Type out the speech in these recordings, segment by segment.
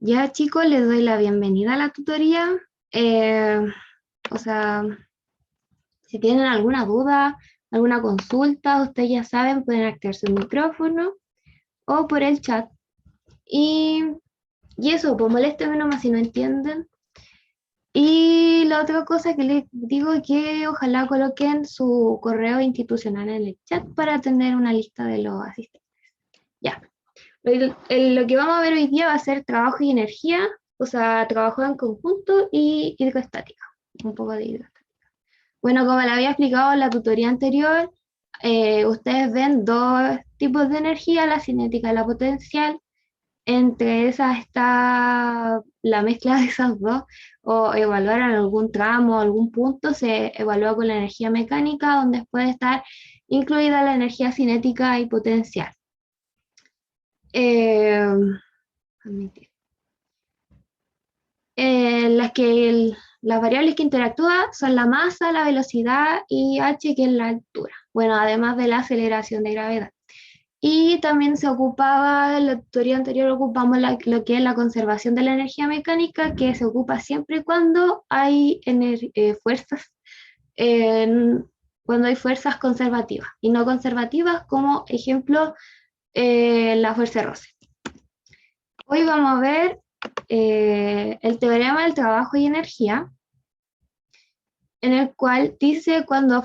Ya chicos, les doy la bienvenida a la tutoría. Eh, o sea, si tienen alguna duda, alguna consulta, ustedes ya saben, pueden activar su micrófono o por el chat. Y, y eso, pues moléstenme nomás si no entienden. Y la otra cosa que les digo es que ojalá coloquen su correo institucional en el chat para tener una lista de los asistentes. Ya. Lo que vamos a ver hoy día va a ser trabajo y energía, o sea, trabajo en conjunto y hidroestática, un poco de hidroestática. Bueno, como le había explicado en la tutoría anterior, ustedes ven dos tipos de energía, la cinética y la potencial. Entre esas está la mezcla de esas dos, o evaluar en algún tramo, algún punto, se evalúa con la energía mecánica, donde puede estar incluida la energía cinética y potencial. Eh, las variables que interactúan son la masa, la velocidad y h, que es la altura. Bueno, además de la aceleración de gravedad. Y también se ocupaba, en la teoría anterior ocupamos lo que es la conservación de la energía mecánica, que se ocupa siempre cuando hay fuerzas, cuando hay fuerzas conservativas y no conservativas, como ejemplo la fuerza de roce. Hoy vamos a ver el teorema del trabajo y energía, en el cual dice cuando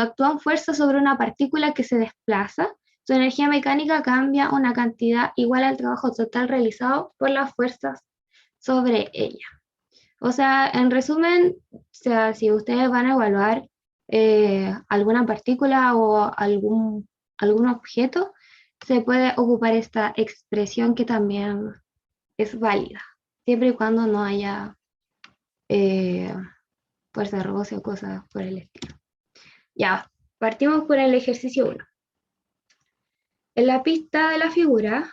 actúan fuerzas sobre una partícula que se desplaza, su energía mecánica cambia una cantidad igual al trabajo total realizado por las fuerzas sobre ella. O sea, en resumen, o sea, si ustedes van a evaluar alguna partícula o algún objeto, se puede ocupar esta expresión que también es válida, siempre y cuando no haya eh, fuerza de roce o cosas por el estilo. Ya, partimos con el ejercicio 1. En la pista de la figura,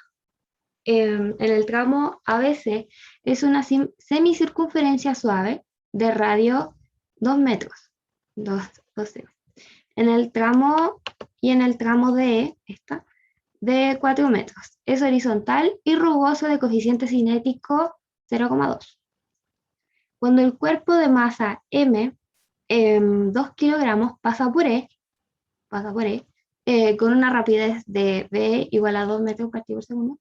en el tramo ABC, es una semicircunferencia suave de radio 2 metros. 12. En el tramo en el tramo D, esta, de 4 metros. Es horizontal y rugoso de coeficiente cinético 0,2. Cuando el cuerpo de masa M, 2 kilogramos, pasa por E, con una rapidez de V igual a 2 metros por segundo,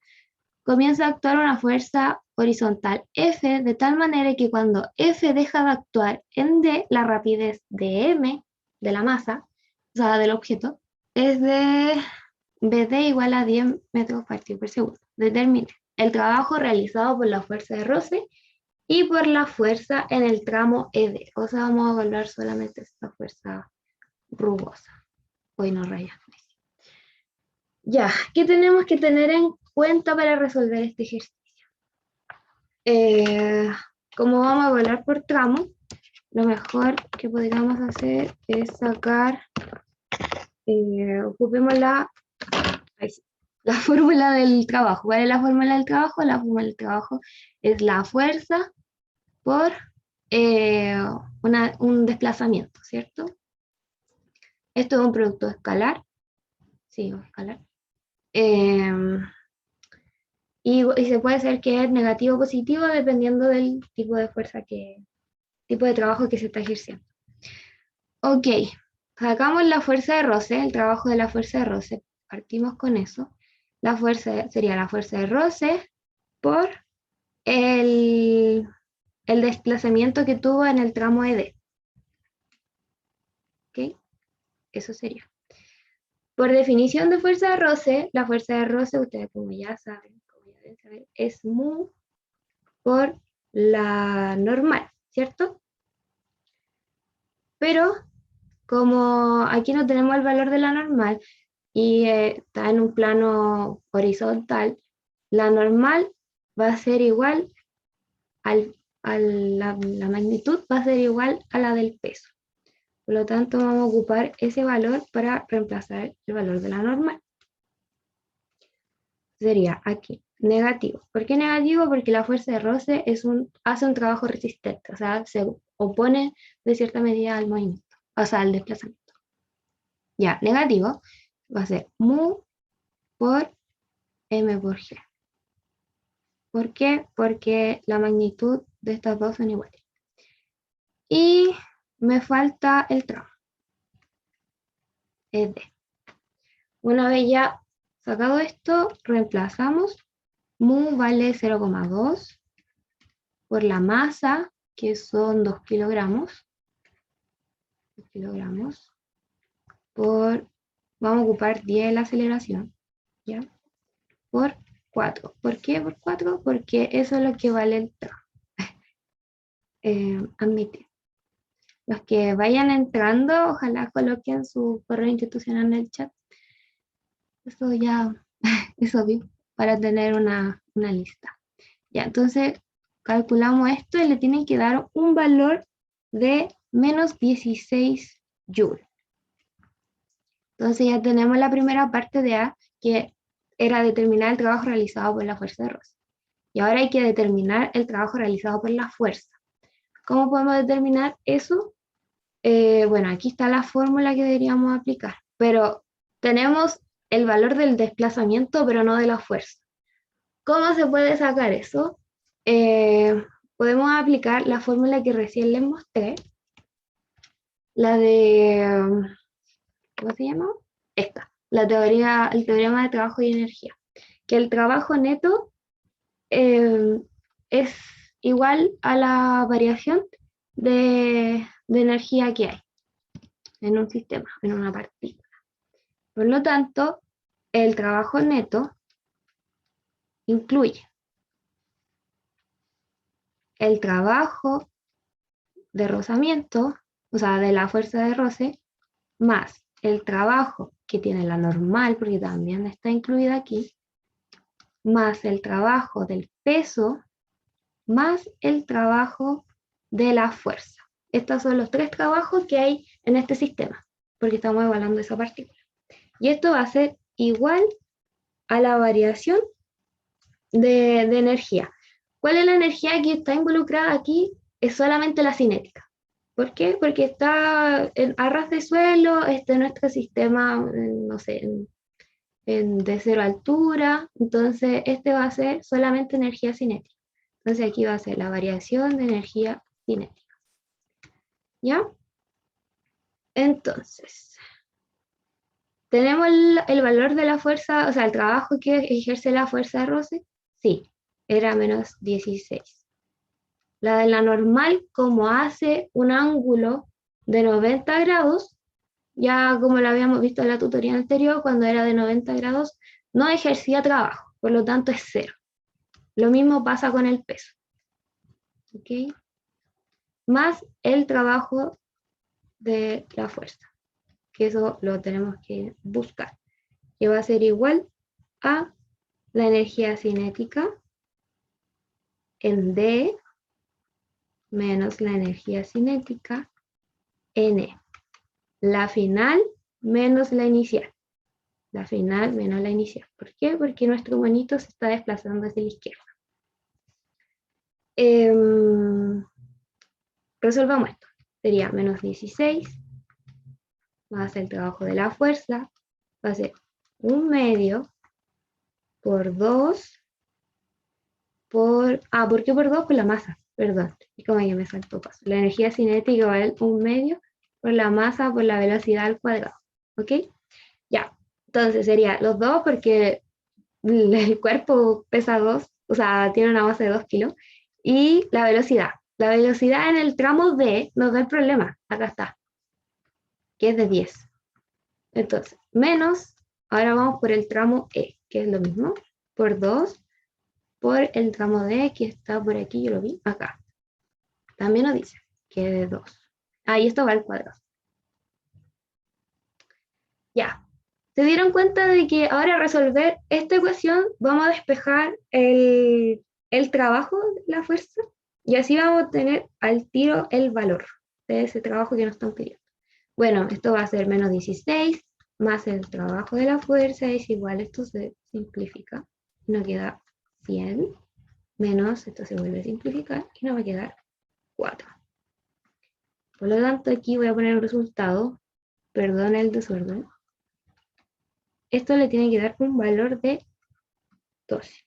comienza a actuar una fuerza horizontal F de tal manera que cuando F deja de actuar en D, la rapidez de M, de la masa, o sea, del objeto, es de BD igual a 10 metros por segundo. Determine el trabajo realizado por la fuerza de roce y por la fuerza en el tramo ED. O sea, vamos a evaluar solamente esta fuerza rugosa. Hoy no rayas. Ya, ¿qué tenemos que tener en cuenta para resolver este ejercicio? Eh, Como vamos a evaluar por tramo, lo mejor que podríamos hacer es sacar, ocupemos la fórmula del trabajo. ¿Cuál es la fórmula del trabajo? La fórmula del trabajo es la fuerza por eh, un desplazamiento, ¿cierto? Esto es un producto escalar, sí, escalar. Eh, y se puede hacer que es negativo o positivo dependiendo del tipo de trabajo que se está ejerciendo. Ok, sacamos la fuerza de roce, el trabajo de la fuerza de roce, partimos con eso. La fuerza sería la fuerza de roce por el, el desplazamiento que tuvo en el tramo ED. Ok, eso sería. Por definición de fuerza de roce, la fuerza de roce, ustedes como ya saben, es mu por la normal, ¿cierto? Pero como aquí no tenemos el valor de la normal y está en un plano horizontal, la normal va a ser igual la magnitud va a ser igual a la del peso. Por lo tanto, vamos a ocupar ese valor para reemplazar el valor de la normal. Sería aquí, negativo. ¿Por qué negativo? Porque la fuerza de roce hace un trabajo resistente, o sea, se opone de cierta medida al movimiento, o sea, al desplazamiento. Ya, negativo va a ser mu por m por g. ¿Por qué? Porque la magnitud de estas dos son iguales. Y me falta el tramo, es D. Una vez ya sacado esto, reemplazamos. Mu vale 0,2 por la masa, que son 2 kilogramos. 2 kilogramos por, vamos a ocupar 10 la aceleración, ¿ya? Por 4. ¿Por qué por 4? Porque eso es lo que vale el tramo. Admite. Los que vayan entrando, ojalá coloquen su correo institucional en el chat. Eso ya es obvio, para tener una lista. Ya, entonces calculamos esto y le tienen que dar un valor de menos 16 joules. Entonces ya tenemos la primera parte de A, que era determinar el trabajo realizado por la fuerza de Rosse. Y ahora hay que determinar el trabajo realizado por la fuerza. ¿Cómo podemos determinar eso? Bueno, aquí está la fórmula que deberíamos aplicar, pero tenemos el valor del desplazamiento, pero no de la fuerza. ¿Cómo se puede sacar eso? Podemos aplicar la fórmula que recién les mostré, la de, ¿cómo se llama? Esta, el teorema de trabajo y energía, que el trabajo neto es igual a la variación de energía que hay en un sistema, en una partícula. Por lo tanto, el trabajo neto incluye el trabajo de rozamiento, o sea, de la fuerza de roce, más el trabajo que tiene la normal, porque también está incluida aquí, más el trabajo del peso, más el trabajo de la fuerza. Estos son los tres trabajos que hay en este sistema, porque estamos evaluando esa partícula. Y esto va a ser igual a la variación de energía. ¿Cuál es la energía que está involucrada aquí? Es solamente la cinética. ¿Por qué? Porque está a ras de suelo, nuestro sistema, no sé, de cero altura, entonces este va a ser solamente energía cinética. Entonces aquí va a ser la variación de energía cinética. ¿Ya? Entonces, ¿tenemos el valor de la fuerza, o sea, el trabajo que ejerce la fuerza de roce? Sí, era menos 16. La de la normal, como hace un ángulo de 90 grados, ya como lo habíamos visto en la tutoría anterior, cuando era de 90 grados, no ejercía trabajo, por lo tanto es cero. Lo mismo pasa con el peso. ¿Ok? Más el trabajo de la fuerza, que eso lo tenemos que buscar, que va a ser igual a la energía cinética en D menos la energía cinética en E. La final menos la inicial. La final menos la inicial. ¿Por qué? Porque nuestro monito se está desplazando hacia la izquierda. Resolvamos esto. Sería menos 16 más el trabajo de la fuerza. Va a ser 1/2 por 2 por... ¿por qué por 2? Por la masa, perdón. Y como ya me saltó paso. La energía cinética vale 1/2 por la masa por la velocidad al cuadrado. ¿Ok? Ya. Entonces sería los 2 porque el cuerpo pesa 2, o sea, tiene una masa de 2 kilos. Y la velocidad. La velocidad en el tramo D nos da el problema. Acá está. Que es de 10. Entonces, menos, ahora vamos por el tramo E, que es lo mismo, por 2 por el tramo D, que está por aquí, yo lo vi, acá. También nos dice que es de 2. Y esto va al cuadrado. Ya. ¿Se dieron cuenta de que ahora resolver esta ecuación vamos a despejar el trabajo de la fuerza? Y así vamos a tener al tiro el valor de ese trabajo que nos están pidiendo. Bueno, esto va a ser menos 16 más el trabajo de la fuerza es igual, esto se simplifica, nos queda 100 menos, esto se vuelve a simplificar y nos va a quedar 4. Por lo tanto, aquí voy a poner un resultado, perdón el desorden. Esto le tiene que dar un valor de 12.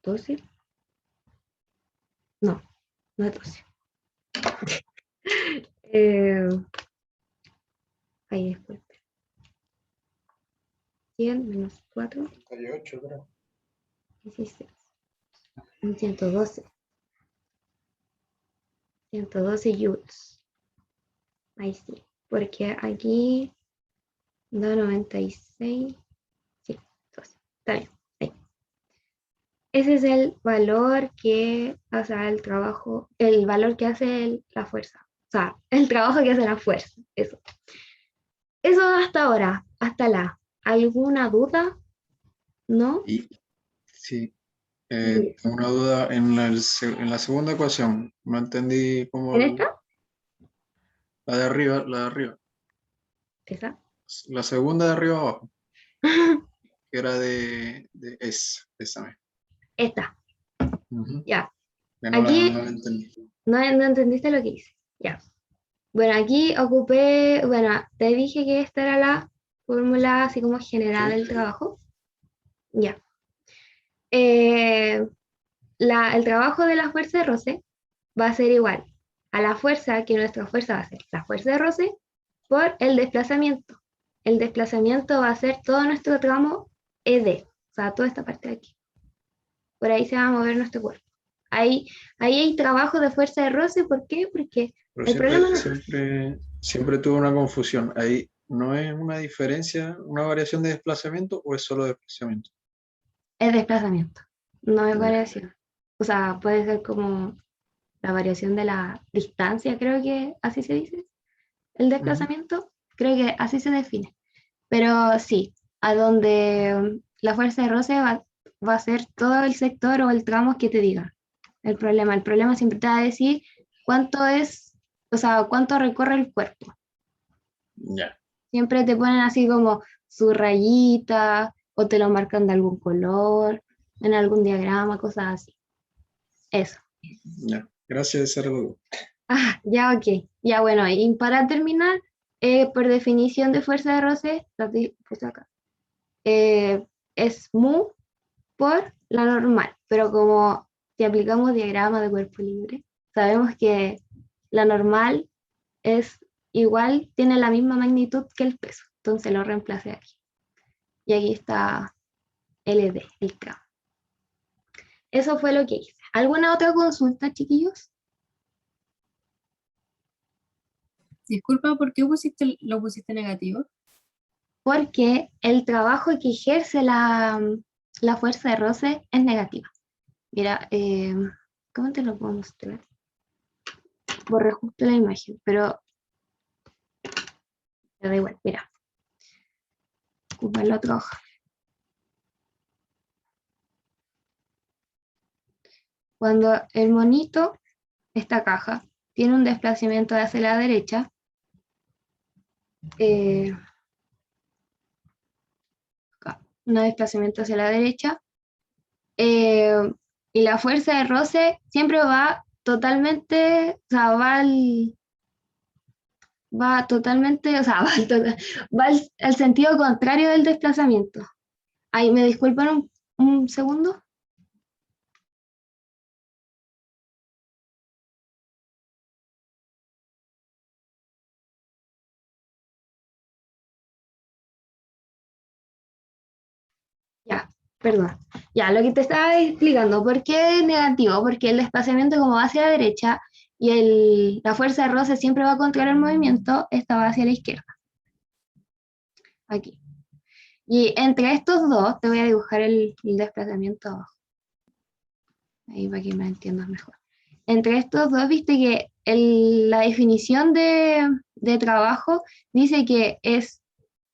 12. No, no es 12. Ahí después. 100 menos 4. 38, creo. 16. 112. 112 joules. Ahí sí. Porque aquí da 96. Sí, 12. Está bien. Ahí. Ese es el valor que hace el trabajo, el valor que hace la fuerza. O sea, el trabajo que hace la fuerza. Eso. Eso hasta ahora, hasta la. ¿Alguna duda? ¿No? Y sí, ¿En tengo una duda en la segunda ecuación. No entendí cómo esta? la de arriba, la de arriba. ¿Esa? La segunda de arriba abajo, que era de esa misma. Esta. Ujú. Ya. Que Aquí no la entendí. no entendiste lo que hice. Ya. Bueno, aquí ocupé, bueno, te dije que esta era la fórmula así como general Sí, del trabajo. Ya. Eh, el trabajo de la fuerza de roce va a ser igual a la fuerza, que nuestra fuerza va a ser la fuerza de roce por el desplazamiento. El desplazamiento va a ser todo nuestro tramo ED, o sea, toda esta parte de aquí. Por ahí se va a mover nuestro cuerpo. Ahí hay trabajo de fuerza de roce, ¿por qué? Porque pero el problema no siempre tuve una confusión. Ahí no es una diferencia, una variación de desplazamiento o es solo desplazamiento. es desplazamiento, no es Ya. variación. O sea, puede ser como la variación de la distancia, creo que así se dice, el Ujú. desplazamiento, creo que así se define. Pero sí, a donde la fuerza de roce va a ser todo el sector o el tramo que te diga. El problema siempre te va a decir cuánto es, o sea, cuánto recorre el cuerpo. Ya, Siempre te ponen así como su rayita o te lo marcan de algún color, en algún diagrama, cosas así. Eso. ya. Gracias, esa era la duda. Ah, ya, ok. Ya, bueno, y para terminar, por definición de fuerza de roce, puse acá, eh, es mu por la normal, pero como si aplicamos diagrama de cuerpo libre, sabemos que la normal es igual, tiene la misma magnitud que el peso, entonces lo reemplacé aquí. Y aquí está LD, el tramo. Eso fue lo que hice. ¿Alguna otra consulta, chiquillos? Disculpa, ¿por qué lo pusiste negativo? Porque el trabajo que ejerce la fuerza de roce es negativa. Mira, ¿cómo te lo puedo mostrar? Borré justo la imagen, pero da igual, mira. Ocupar la otra hoja. Cuando el monito, esta caja, tiene un desplazamiento hacia la derecha, eh, un desplazamiento hacia la derecha, eh, y la fuerza de roce siempre va totalmente, o sea, va totalmente, o sea, va al sentido contrario del desplazamiento. Ahí, ¿me disculpan un segundo? Ya, perdón. Ya, lo que te estaba explicando, ¿por qué es negativo? Porque el desplazamiento como va hacia la derecha y la fuerza de roce siempre va contra el movimiento, esta va hacia la izquierda, aquí. Y entre estos dos, te voy a dibujar el desplazamiento abajo, ahí para que me entiendas mejor. Entre estos dos, viste que la definición de trabajo dice que es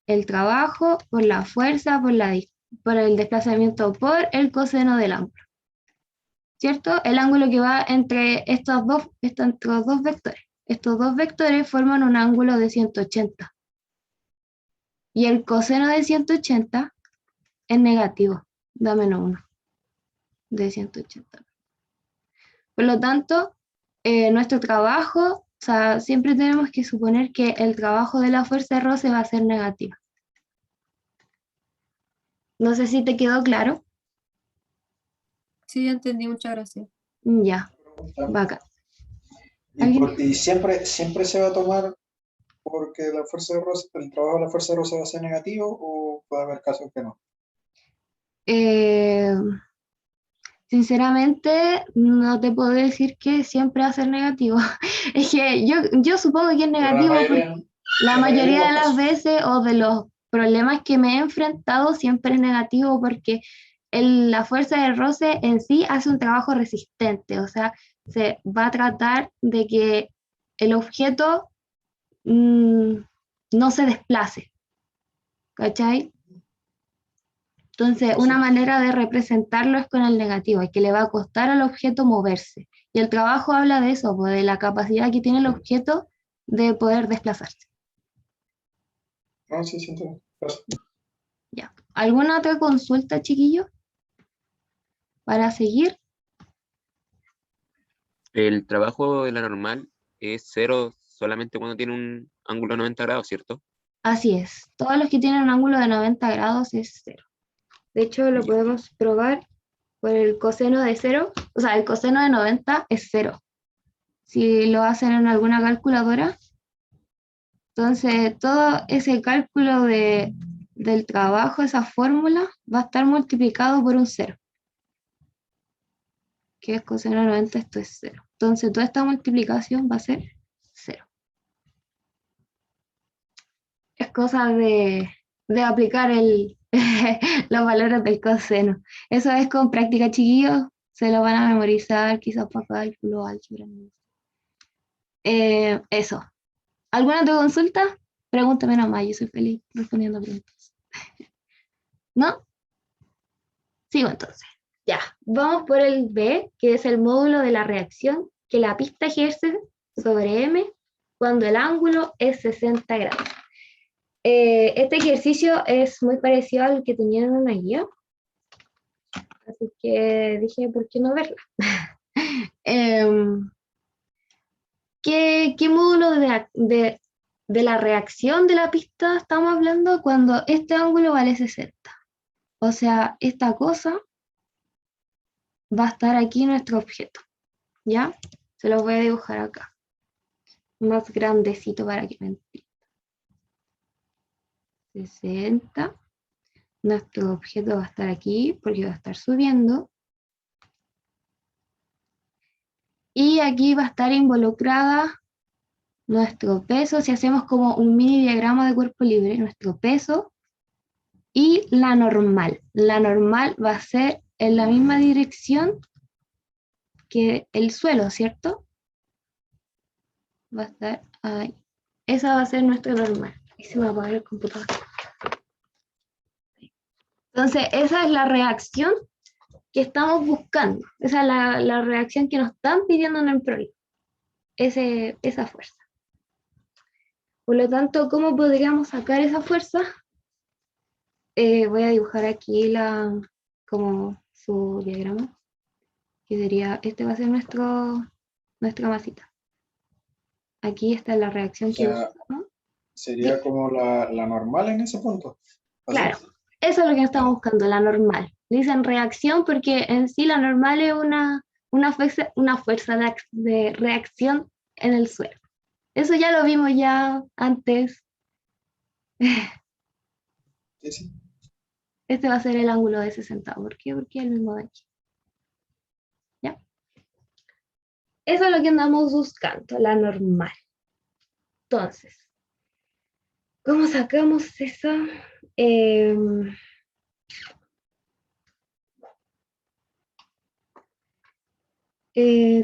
el trabajo por la fuerza, por el desplazamiento, por el coseno del ángulo. ¿Cierto? El ángulo que va entre estos dos vectores. Estos dos vectores forman un ángulo de 180. Y el coseno de 180 es negativo, da -1 de 180. Por lo tanto, nuestro trabajo, o sea, siempre tenemos que suponer que el trabajo de la fuerza de roce va a ser negativa. No sé si te quedó claro. Sí, ya entendí, muchas gracias. Ya, bacán. ¿Alguien? Y siempre se va a tomar porque la fuerza de roce, el trabajo de la fuerza de roce va a ser negativo o puede haber casos que no. Eh, Sinceramente, no te puedo decir que siempre va a ser negativo. Es que yo supongo que es Pero negativo porque la la mayoría de mayoría los de las casos. veces o de los problemas que me he enfrentado siempre es negativo porque la fuerza de roce en sí hace un trabajo resistente, o sea, se va a tratar de que el objeto mm, no se desplace, ¿cachai? Entonces, Sí, una sí. manera de representarlo es con el negativo, es que le va a costar al objeto moverse. Y el trabajo habla de eso, pues, de la capacidad que tiene el objeto de poder desplazarse. No, sí, sí, entiendo. Gracias. Ya. ¿Alguna otra consulta, chiquillo, para seguir? El trabajo de la normal es cero solamente cuando tiene un ángulo de 90 grados, ¿cierto? Así es. Todos los que tienen un ángulo de 90 grados es cero. De hecho, lo Ya. podemos probar por el coseno de cero. O sea, el coseno de 90 es cero. Si lo hacen en alguna calculadora, entonces, todo ese cálculo del trabajo, esa fórmula, va a estar multiplicado por un cero, que es coseno de 90, esto es cero. Entonces, toda esta multiplicación va a ser cero. Es cosa de aplicar los valores del coseno. Eso es con práctica, chiquillos. Se lo van a memorizar, quizás para cálculo, álgebra. Eso. ¿Alguna otra consulta? Pregúntame nomás, yo soy feliz respondiendo preguntas. ¿No? Sigo entonces. Ya, vamos por el B, que es el módulo de la reacción que la pista ejerce sobre M cuando el ángulo es 60 grados. Este ejercicio es muy parecido al que tenían en una guía, así que dije, ¿por qué no verla? Em, ¿qué módulo de la reacción de la pista estamos hablando cuando este ángulo vale 60? O sea, esta cosa va a estar aquí en nuestro objeto, ¿ya? Se los voy a dibujar acá, más grandecito para que me entiendan. 60. Nuestro objeto va a estar aquí porque va a estar subiendo. Y aquí va a estar involucrada nuestro peso, si hacemos como un mini diagrama de cuerpo libre, nuestro peso y la normal. La normal va a ser en la misma dirección que el suelo, ¿cierto? Va a estar ahí. Esa va a ser nuestra normal. Y se me va a apagar el computador. Entonces, esa es la reacción que estamos buscando. Esa es la reacción que nos están pidiendo en el problema. Esa fuerza. Por lo tanto, ¿cómo podríamos sacar esa fuerza? Voy a dibujar aquí como su diagrama, que sería, este va a ser nuestra masita. Aquí está la O reacción que sea, buscamos. sería como la normal en ese punto. ¿Así? Claro, eso es lo que estamos Ya. buscando, la normal. Le dicen reacción porque en sí la normal es una fuerza de reacción en el suelo. Eso ya lo vimos ya antes. Sí, sí. Este va a ser el ángulo de 60. ¿Por qué? Porque es el mismo de aquí. ¿Ya? Eso es lo que andamos buscando, la normal. Entonces, ¿cómo sacamos esa? Eh,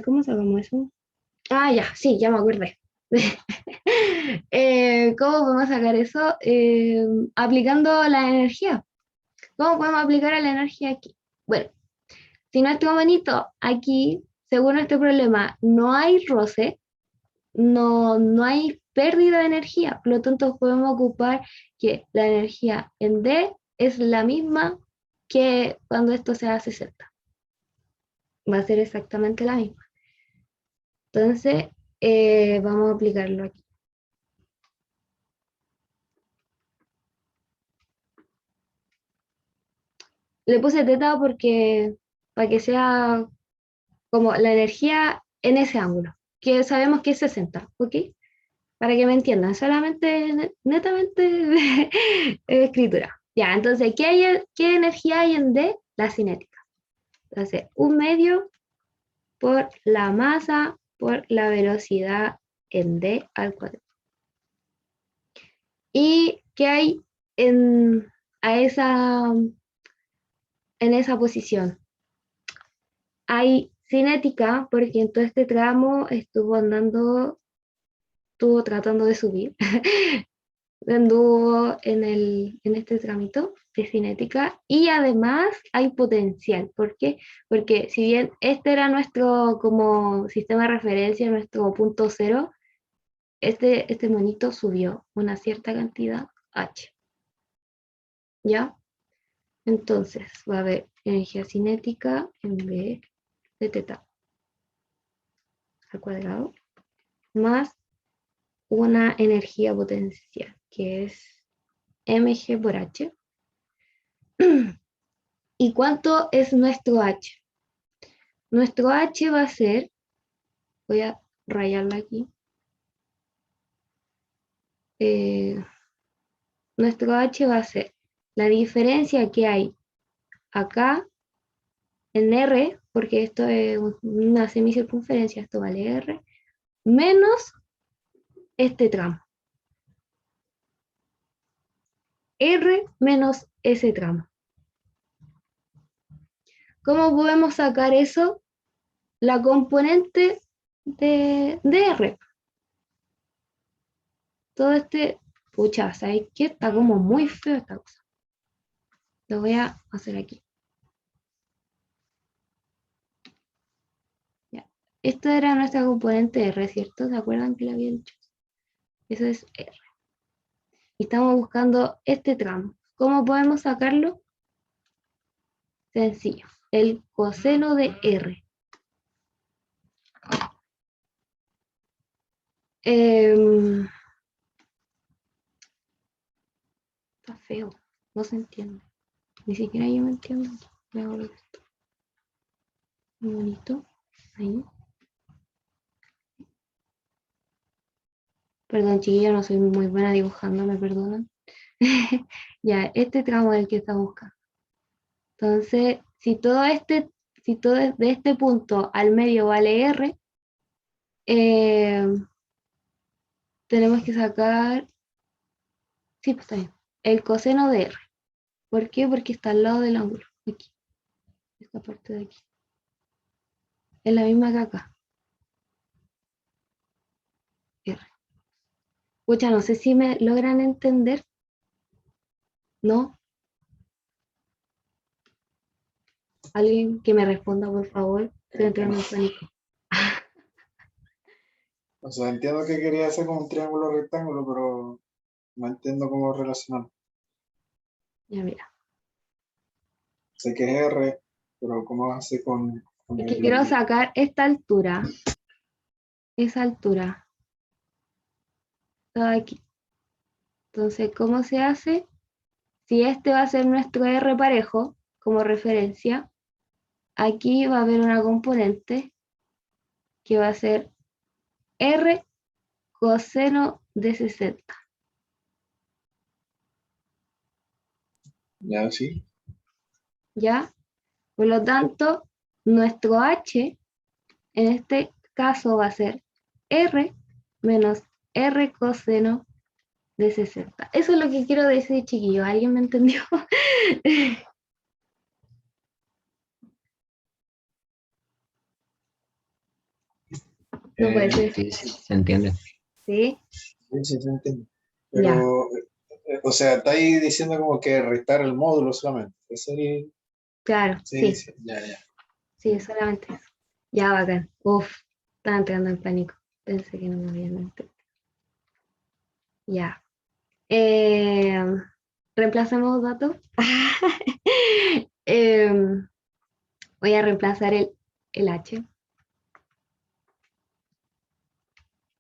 ¿Cómo sacamos eso? Ah, ya, sí, ya me acordé. ¿Cómo podemos sacar eso? Aplicando la energía. ¿Cómo podemos aplicar la energía aquí? Bueno, si nuestro manito aquí, según este problema, no hay roce, no hay pérdida de energía, por lo tanto podemos ocupar que la energía en D es la misma que cuando esto sea 60. Va a ser exactamente la misma. Entonces, vamos a aplicarlo aquí. Le puse teta porque para que sea como la energía en ese ángulo, que sabemos que es 60, ¿ok? Para que me entiendan, solamente netamente de escritura. Ya, entonces, ¿qué energía hay en D? La cinética. Entonces, 1/2 por la masa por la velocidad en D al cuadrado. ¿Y qué hay en, en esa posición? Hay cinética porque en todo este tramo estuvo tratando de subir, anduvo en este trámite de cinética y además hay potencial. ¿Por qué? Porque si bien este era nuestro como sistema de referencia, nuestro punto cero, este monito subió una cierta cantidad H. ¿Ya? Entonces va a haber energía cinética en vez de teta al cuadrado más una energía potencial que es mg por h. ¿Y cuánto es nuestro h? Nuestro h va a ser, voy a rayarlo aquí, nuestro h va a ser la diferencia que hay acá en r, porque esto es una semicircunferencia, esto vale r, menos este tramo. R menos ese tramo. ¿Cómo podemos sacar eso? La componente de R. Todo este, pucha, ¿sabes qué? Está como muy feo esta cosa. Lo voy a hacer aquí. Ya. Esta era nuestra componente R, ¿cierto? ¿Se acuerdan que la había dicho? Eso es R. Y estamos buscando este tramo. ¿Cómo podemos sacarlo? Sencillo. El coseno de R. Está feo. No se entiende. Ni siquiera yo me entiendo. Me hago esto. Muy bonito. Ahí. Perdón, chiquillo, no soy muy buena dibujando, me perdonan. Ya, este tramo es el que está buscando. Entonces, si todo de este punto al medio vale R, tenemos que sacar, sí, pues está bien, el coseno de R. ¿Por qué? Porque está al lado del ángulo, aquí, esta parte de aquí. Es la misma que acá. R. Pucha, no sé si me logran entender. ¿No? Alguien que me responda, por favor. Estoy entrando en pánico. O sea, entiendo que quería hacer como un triángulo rectángulo, pero no entiendo cómo relacionarlo. Ya, mira. Sé que es R, pero ¿cómo hace con Es que quiero sacar esta altura, esa altura, toda aquí. Entonces, ¿cómo se hace? Si este va a ser nuestro R parejo, como referencia, aquí va a haber una componente que va a ser R coseno de 60. Ya, sí. ¿Ya? Por lo tanto, nuestro H en este caso va a ser R menos R coseno de 60. Eso es lo que quiero decir, chiquillos. ¿Alguien me entendió? No puede ser. Sí, sí, se entiende. ¿Sí? Sí, sí, se entiende. Ya, Pero, o sea, está ahí diciendo como que restar el módulo solamente. Sí, claro, sí, sí. sí, ya, ya. Sí, solamente eso. Ya, bacán. Uf, estaba entrando en pánico. Pensé que no me habían entendido. Ya. Eh, Reemplacemos datos. Em, Voy a reemplazar el H.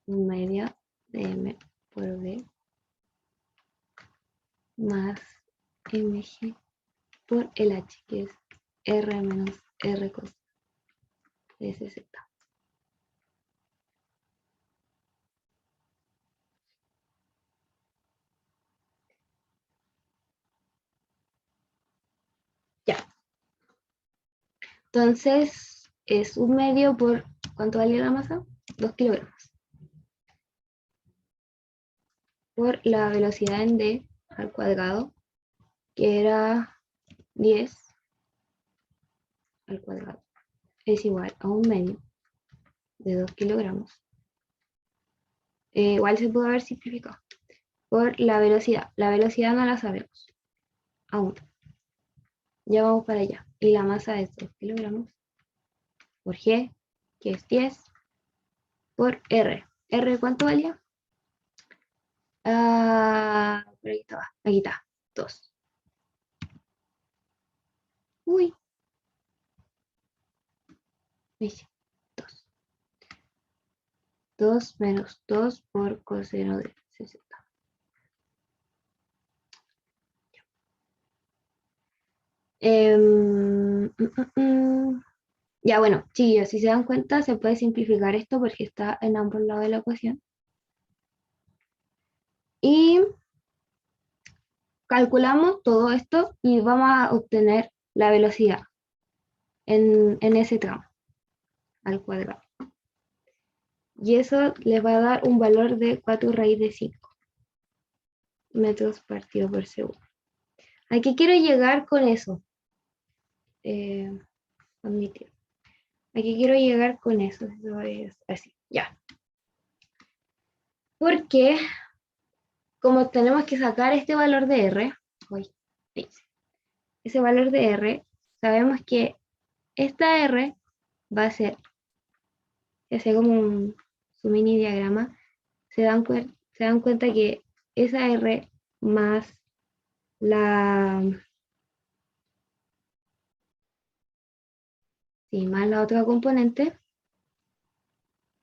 Media de M por B más mg por el H, que es R menos R cos de SZ. Ya. Entonces, es 1/2 por, ¿cuánto valía la masa? 2 kilogramos. Por la velocidad en D al cuadrado, que era 10 al cuadrado, es igual a 1/2 de 2 kilogramos. Igual se puede haber simplificado. Por la velocidad. La velocidad no la sabemos aún. Ya vamos para allá. Y la masa es 2 kilogramos por G, que es 10, por R. ¿R cuánto valía? Por aquí estaba. Aquí está. 2. Uy. Ahí sí. 2. 2 menos 2 por coseno de 60. Ya, bueno, chicos, si se dan cuenta, se puede simplificar esto porque está en ambos lados de la ecuación. Y calculamos todo esto y vamos a obtener la velocidad en ese tramo al cuadrado. Y eso les va a dar un valor de 4 raíz de 5 metros partido por segundo. ¿A qué quiero llegar con eso? Admitir. ¿A qué quiero llegar con eso? Eso es así, ya. Porque como tenemos que sacar este valor de R, ese valor de R, sabemos que esta R va a ser, que sea como su mini diagrama, se dan cuenta que esa R más más la otra componente,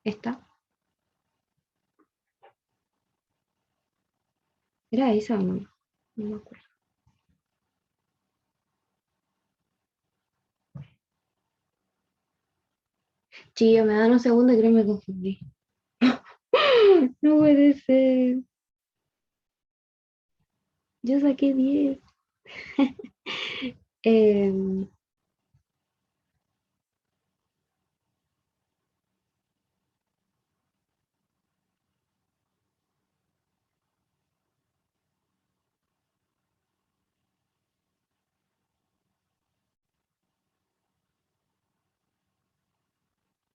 esta, ¿era esa o no? No me acuerdo. Chillo, me dan un segundo y creo que me confundí. No puede ser. Yo saqué 10.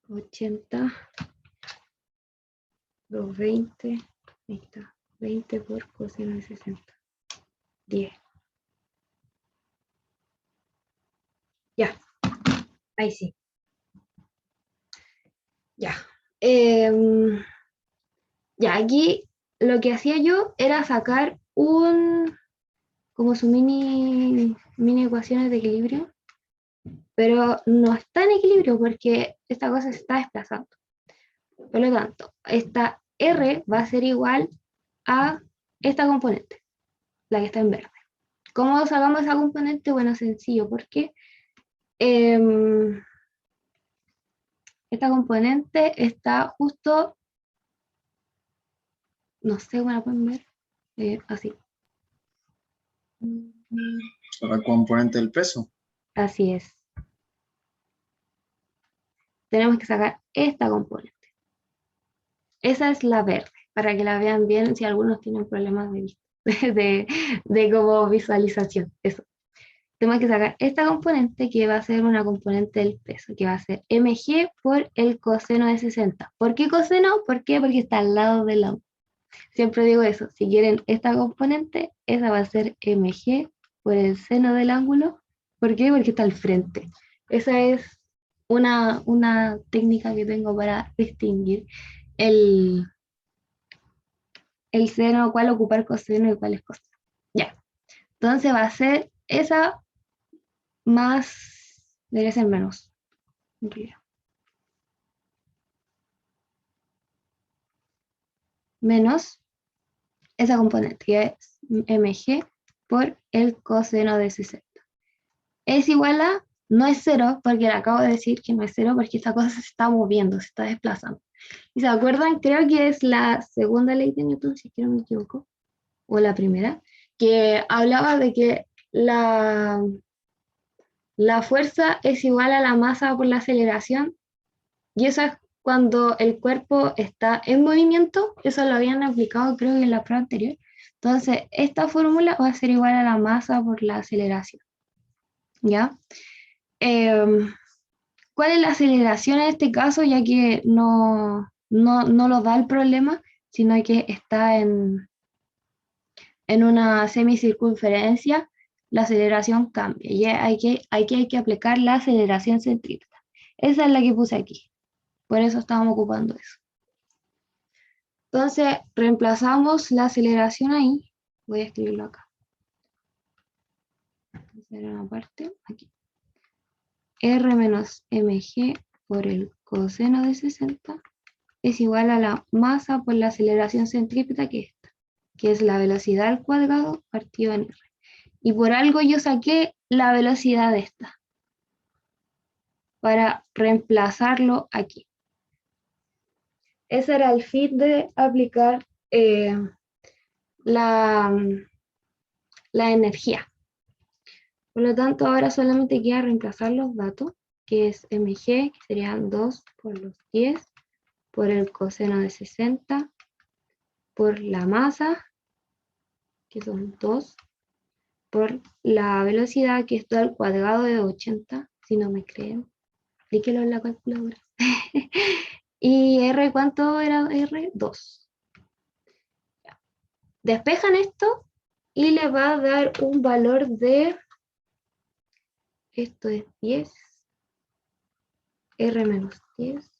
80, 220, ahí está, 20 por coseno de 60, 10. Ya, ahí sí. Ya. Ya, aquí lo que hacía yo era sacar como su mini ecuaciones de equilibrio, pero no está en equilibrio porque esta cosa se está desplazando. Por lo tanto, esta R va a ser igual a esta componente, la que está en verde. ¿Cómo sacamos esa componente? Bueno, sencillo, porque esta componente está justo, no sé cómo la pueden ver, así. La componente del peso. Así es. Tenemos que sacar esta componente. Esa es la verde, para que la vean bien si algunos tienen problemas de como visualización. Eso. Tenemos que sacar esta componente que va a ser una componente del peso, que va a ser mg por el coseno de 60. ¿Por qué coseno? ¿Por qué? Porque está al lado del lado. Siempre digo eso, si quieren esta componente, esa va a ser mg por el seno del ángulo. ¿Por qué? Porque está al frente. Esa es una técnica que tengo para distinguir el seno, cuál ocupar coseno y cuál es coseno. Ya, entonces va a ser esa más, debería ser menos, en realidad. Menos esa componente, que es mg por el coseno de 60. Es igual a no es cero, porque le acabo de decir que no es cero, porque esta cosa se está moviendo, se está desplazando. ¿Y se acuerdan? Creo que es la segunda ley de Newton, si es que no me equivoco, o la primera, que hablaba de que la fuerza es igual a la masa por la aceleración, y eso es cuando el cuerpo está en movimiento. Eso lo habían aplicado creo que en la prueba anterior. Entonces, esta fórmula va a ser igual a la masa por la aceleración, ¿ya? ¿Cuál es la aceleración en este caso? Ya que no lo da el problema, sino que está en una semicircunferencia, la aceleración cambia. Y hay que aplicar la aceleración centrípeta. Esa es la que puse aquí. Por eso estamos ocupando eso. Entonces, reemplazamos la aceleración ahí. Voy a escribirlo acá. Hacer una parte aquí. R menos mg por el coseno de 60 es igual a la masa por la aceleración centrípeta, que es la velocidad al cuadrado partido en R. Y por algo yo saqué la velocidad de esta, para reemplazarlo aquí. Ese era el fin de aplicar la energía. Por lo tanto, ahora solamente queda reemplazar los datos, que es mg, que serían 2 por los 10, por el coseno de 60, por la masa, que son 2, por la velocidad, que es 2 al cuadrado de 80, si no me creen, aplíquelo en la calculadora. Y R, ¿cuánto era R? 2. Despejan esto y le va a dar un valor de, esto es 10, R menos 10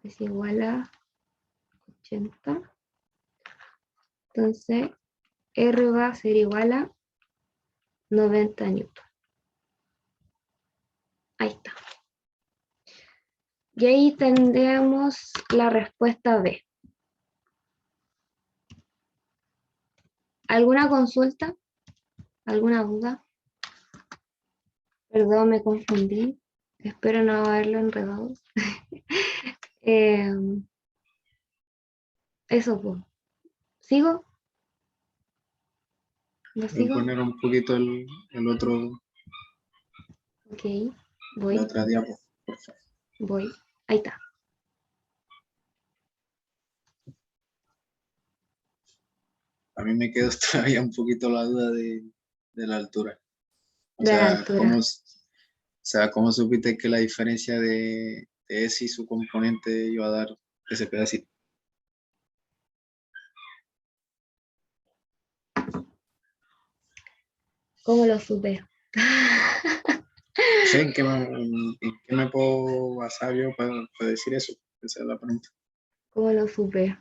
es igual a 80. Entonces, R va a ser igual a 90 newton. Ahí está. Y ahí tendremos la respuesta B. ¿Alguna consulta? ¿Alguna duda? Perdón, me confundí. Espero no haberlo enredado. Eso pues. ¿Sigo? ¿Lo Voy a sigo? poner un poquito el otro, Ok, la voy, otra diapo, por favor. voy. Ahí está. A mí me quedó todavía un poquito la duda de la altura. O De la sea, altura. ¿cómo supiste que la diferencia de S y su componente iba a dar ese pedacito? ¿Cómo lo supe? No sé en qué me puedo basar yo para decir eso. Esa es la pregunta. ¿Cómo lo supe?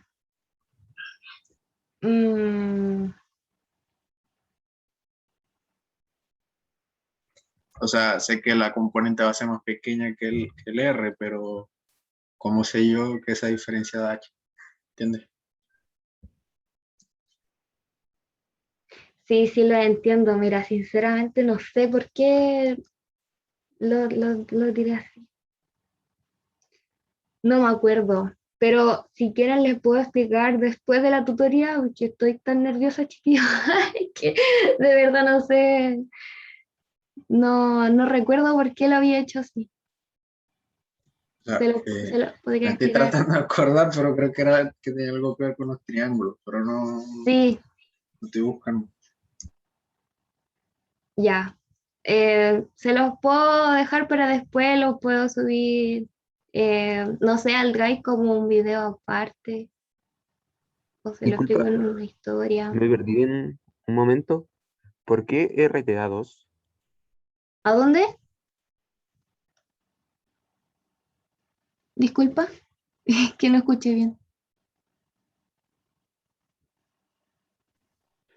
O sea, sé que la componente va a ser más pequeña que el R, pero ¿cómo sé yo que esa diferencia da H? ¿Entiendes? Sí, sí lo entiendo. Mira, sinceramente no sé por qué lo diré así. No me acuerdo. Pero si quieren les puedo explicar después de la tutoría, porque estoy tan nerviosa, chiquillo, que de verdad no sé, no recuerdo por qué lo había hecho así. O sea, Se lo podría me estoy explicar. tratando de acordar, pero creo que era que tenía algo que ver con los triángulos, pero Sí, no estoy buscando. ya. Se los puedo dejar para después, los puedo subir, no sé, al Drive como un video aparte, o se lo explico Disculpa, en una historia. me perdí en un momento. ¿Por qué RTA2? ¿A dónde? Disculpa, que no escuché bien.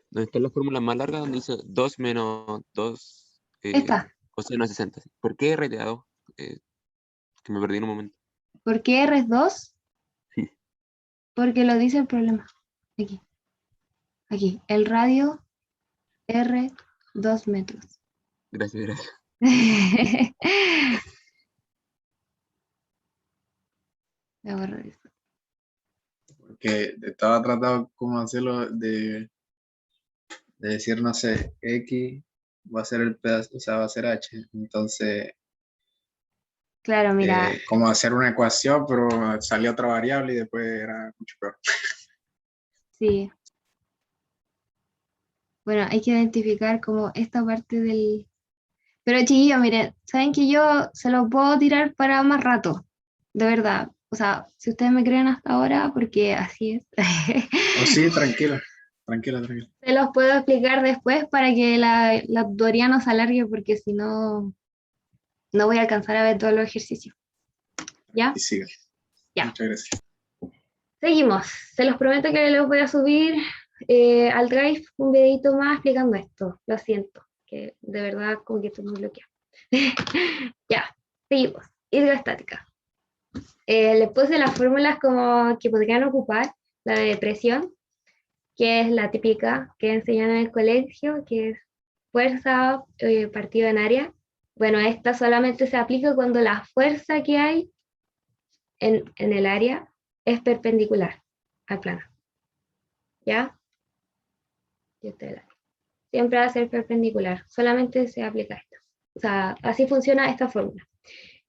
¿Dónde están las fórmulas más largas? Donde dice 2 menos 2 Está. coseno de 60. ¿Por qué RTA2? Que me perdí en un momento. ¿Por qué R es 2? Sí, Porque lo dice el problema. Aquí, aquí. El radio R 2 metros. gracias, gracias. Voy a borrar eso. Porque estaba tratando como hacerlo de decir, no sé, X va a ser el pedazo, o sea, va a ser H. Entonces, Claro, mira, como hacer una ecuación, pero salió otra variable y después era mucho peor. sí. Bueno, hay que identificar como esta parte del... Pero chiquillos, miren, saben que yo se los puedo tirar para más rato, de verdad. O sea, si ustedes me creen hasta ahora, porque así es. O sí, tranquila, tranquila, tranquila. Se los puedo explicar después para que la tutoría no se alargue, porque si no, no voy a alcanzar a ver todos los ejercicios. ¿Ya? Y siga. Ya. Muchas gracias. Seguimos. Se los prometo que les voy a subir al Drive un videito más explicando esto. Lo siento, que de verdad como que estoy muy bloqueado. Ya, seguimos. Hidroestática. Les puse las fórmulas como que podrían ocupar, la de presión, que es la típica que enseñan en el colegio, que es fuerza partido en área. Bueno, esta solamente se aplica cuando la fuerza que hay en el área es perpendicular al plano. ¿Ya? Siempre va a ser perpendicular, solamente se aplica esto. O sea, así funciona esta fórmula.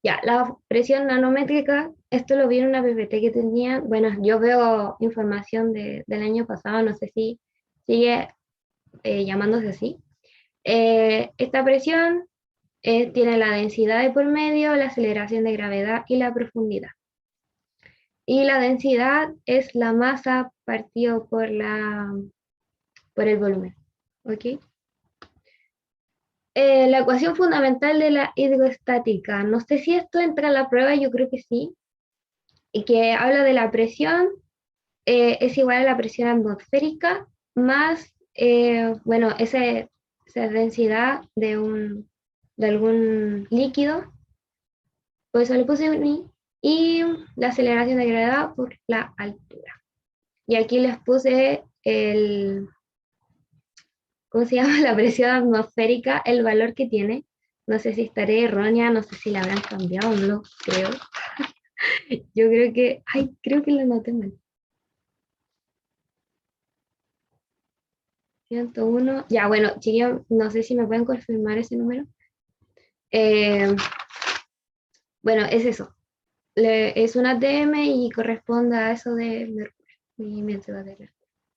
Ya, la presión nanométrica, esto lo vi en una PPT que tenía, bueno, yo veo información del año pasado, no sé si sigue llamándose así. Esta presión tiene la densidad de por medio, la aceleración de gravedad y la profundidad. Y la densidad es la masa partido por el volumen. ¿Ok? La ecuación fundamental de la hidroestática. No sé si esto entra a la prueba, yo creo que sí. Y que habla de la presión, es igual a la presión atmosférica más, bueno, esa densidad de algún líquido, por eso le puse un I, y la aceleración de gravedad por la altura. Y aquí les puse ¿cómo se llama? La presión atmosférica, el valor que tiene. No sé si estaré errónea, no sé si la habrán cambiado, no lo creo. Yo creo que, ay, creo que lo noté mal. 101. Ya, bueno, chiquillos, no sé si me pueden confirmar ese número. Eh, bueno, es eso. Es una ATM y corresponde a eso de mercurio. Mi mente va a tener.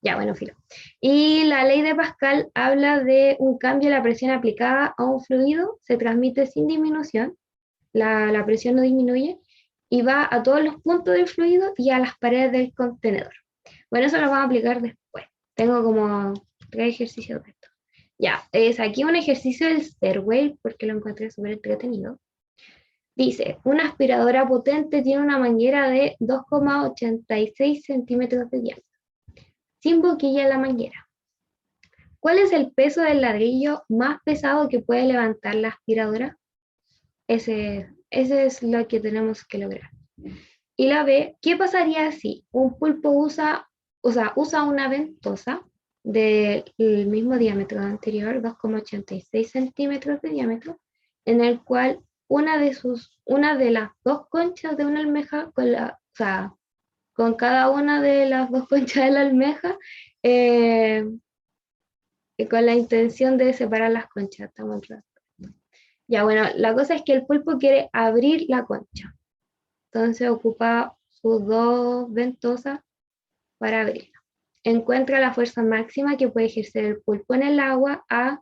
Ya, bueno, filo. Y la ley de Pascal habla de un cambio de la presión aplicada a un fluido, se transmite sin disminución, la presión no disminuye, y va a todos los puntos del fluido y a las paredes del contenedor. Bueno, eso lo vamos a aplicar después. Tengo como 3 ejercicios de esto. Ya, es aquí un ejercicio del Stairway, porque lo encontré súper entretenido. Dice, una aspiradora potente tiene una manguera de 2,86 centímetros de diámetro, sin boquilla en la manguera. ¿Cuál es el peso del ladrillo más pesado que puede levantar la aspiradora? Ese es lo que tenemos que lograr. Y la B, ¿qué pasaría si un pulpo usa una ventosa del mismo diámetro anterior, 2,86 centímetros de diámetro, en el cual una de las dos conchas de una almeja, con cada una de las dos conchas de la almeja, eh, con la intención de separar las conchas? Estamos claros. Ya, bueno, la cosa es que el pulpo quiere abrir la concha. Entonces ocupa sus dos ventosas para abrirla. Encuentra la fuerza máxima que puede ejercer el pulpo en el agua a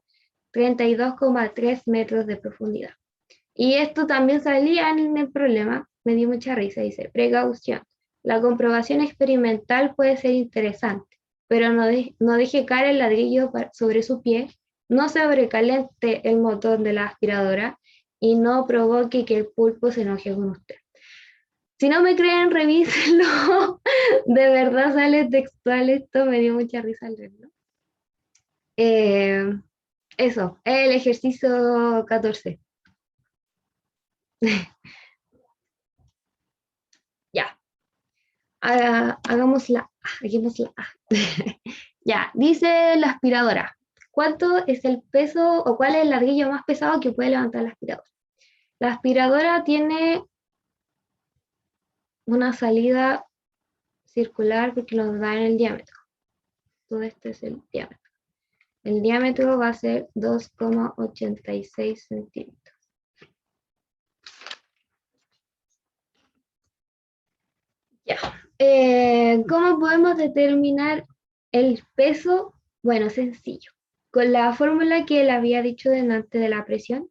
32,3 metros de profundidad. Y esto también salía en el problema, me dio mucha risa, dice, precaución. La comprobación experimental puede ser interesante, pero no deje caer el ladrillo sobre su pie, no sobrecaliente el motor de la aspiradora y no provoque que el pulpo se enoje con usted. Si no me creen, revísenlo. De verdad sale textual esto, me dio mucha risa al verlo. Eso, el ejercicio 14. Ya, hagámosla. Ya, dice la aspiradora. ¿cuánto es el peso o cuál es el ladrillo más pesado que puede levantar la aspiradora? La aspiradora tiene una salida circular porque nos da en el diámetro. Todo este es el diámetro. El diámetro va a ser 2,86 centímetros. Ya. ¿Cómo podemos determinar el peso? Bueno, sencillo. Con la fórmula que le había dicho delante de la presión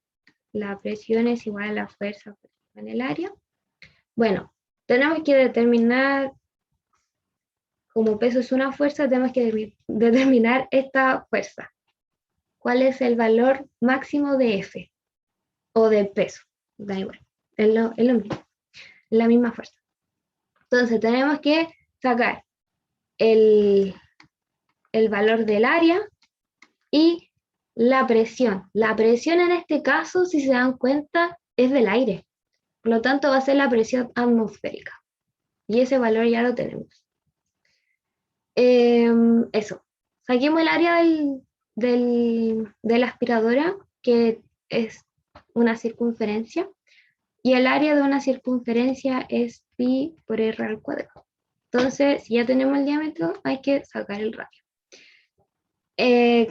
es igual a la fuerza en el área. Bueno, tenemos que determinar, como peso es una fuerza, tenemos que determinar esta fuerza. ¿Cuál es el valor máximo de F? O de peso, da igual, es lo mismo, es la misma fuerza. Entonces tenemos que sacar el valor del área y la presión. La presión en este caso, si se dan cuenta, es del aire. Por lo tanto, va a ser la presión atmosférica. Y ese valor ya lo tenemos. Eso. Saquemos el área de la aspiradora, que es una circunferencia. Y el área de una circunferencia es pi por r al cuadrado. Entonces, si ya tenemos el diámetro, hay que sacar el radio.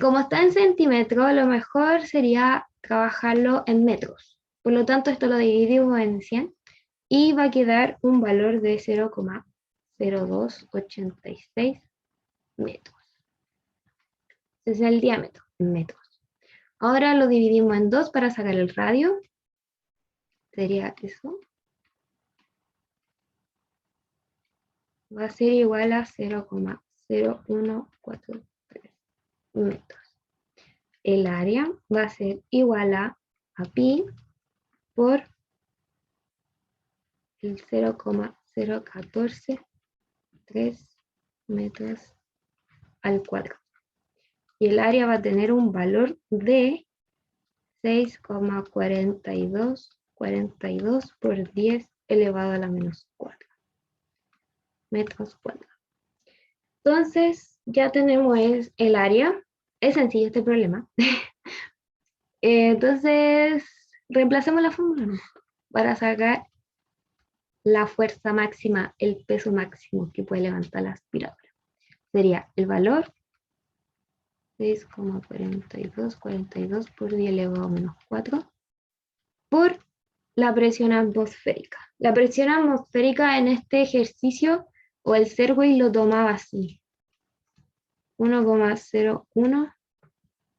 Como está en centímetros, lo mejor sería trabajarlo en metros. Por lo tanto, esto lo dividimos en 100 y va a quedar un valor de 0,0286 metros. Ese es el diámetro en metros. Ahora lo dividimos en 2 para sacar el radio. Sería eso. Va a ser igual a 0,0143 metros. El área va a ser igual a pi por el 0,0143 metros al cuadrado. Y el área va a tener un valor de 6,4242 por 10 elevado a la menos 4 metros cuadrados. Entonces, ya tenemos el área. Es sencillo este problema. Entonces, reemplacemos la fórmula, ¿no?, para sacar la fuerza máxima, el peso máximo que puede levantar la aspiradora. Sería el valor 6,4242 por 10 elevado a menos 4 por la presión atmosférica. La presión atmosférica en este ejercicio, o el Serway lo tomaba así: 1,01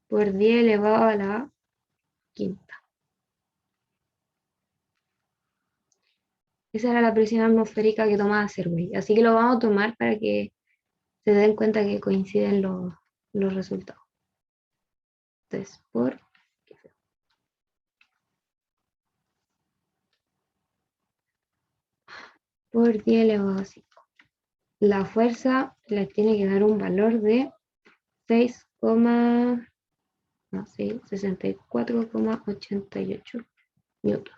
por 10 elevado a la quinta. Esa era la presión atmosférica que tomaba Serway. Así que lo vamos a tomar para que se den cuenta que coinciden los resultados. Entonces, por 10 elevado a 5. La fuerza les tiene que dar un valor de 64,88 newton.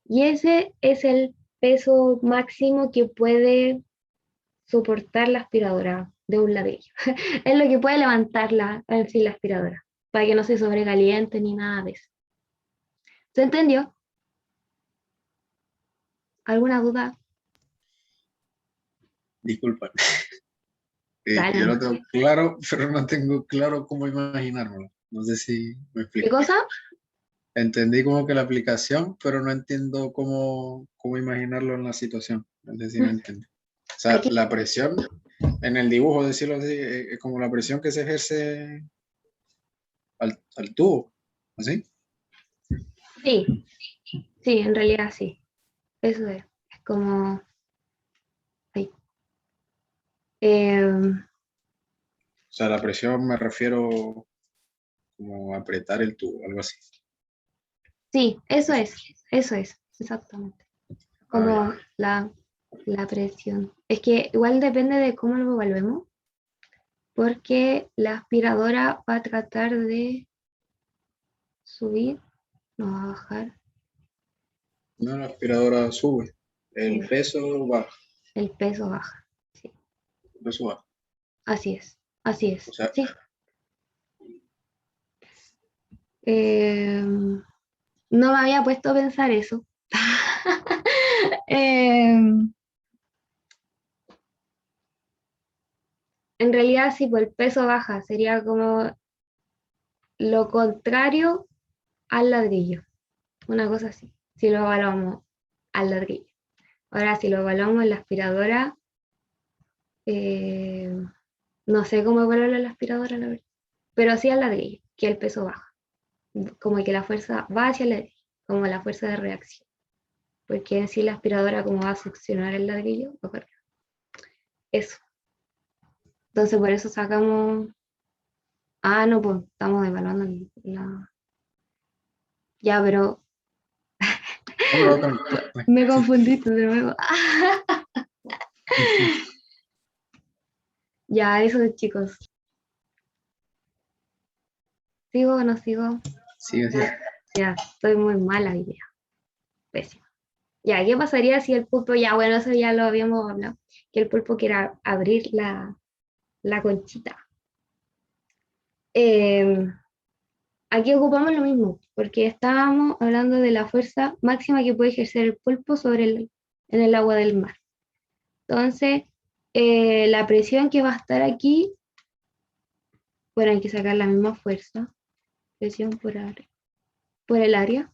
Y ese es el peso máximo que puede soportar la aspiradora de un ladrillo. Es lo que puede levantarla en sí la aspiradora, para que no se sobrecaliente ni nada de eso. ¿Se entendió? ¿Alguna duda? Disculpa. Dale. Yo lo tengo claro, pero no tengo claro cómo imaginármelo. No sé si me ¿Qué explico. cosa? Entendí como que la aplicación, pero no entiendo cómo imaginarlo en la situación. No sé si me entiende. O sea, Aquí. la presión en el dibujo, decirlo así, es como la presión que se ejerce al tubo, ¿así? Sí, sí, en realidad sí. Eso es como ahí. O sea, la presión me refiero como a apretar el tubo, algo así. Sí, eso es, exactamente. Como la presión. Es que igual depende de cómo lo evaluemos, porque la aspiradora va a tratar de subir, no va a bajar, No, la aspiradora sube, el sube, peso baja, el peso baja. Sí, el peso baja. así es, O sea, sí. No me había puesto a pensar eso. En realidad, sí, pues el peso baja, sería como lo contrario al ladrillo, una cosa así, si lo evaluamos al ladrillo. Ahora, si lo evaluamos en la aspiradora, eh, no sé cómo evaluar la aspiradora, la verdad, pero sí al ladrillo, que el peso baja, como que la fuerza va hacia el ladrillo, como la fuerza de reacción, porque en sí la aspiradora como va a succionar el ladrillo, va para arriba. Eso. Entonces por eso sacamos, no, pues estamos evaluando la... Ya, pero No, pero me confundiste de nuevo. Ya, eso chicos. ¿Sigo o no sigo? sí, sí. Ya, estoy muy mala idea. Pésima. Ya, ¿qué pasaría si el pulpo, ya, bueno, eso ya lo habíamos hablado, que el pulpo quiera abrir la conchita? Aquí ocupamos lo mismo, porque estábamos hablando de la fuerza máxima que puede ejercer el pulpo en el agua del mar. Entonces, la presión que va a estar aquí, bueno, hay que sacar la misma fuerza, presión por el área.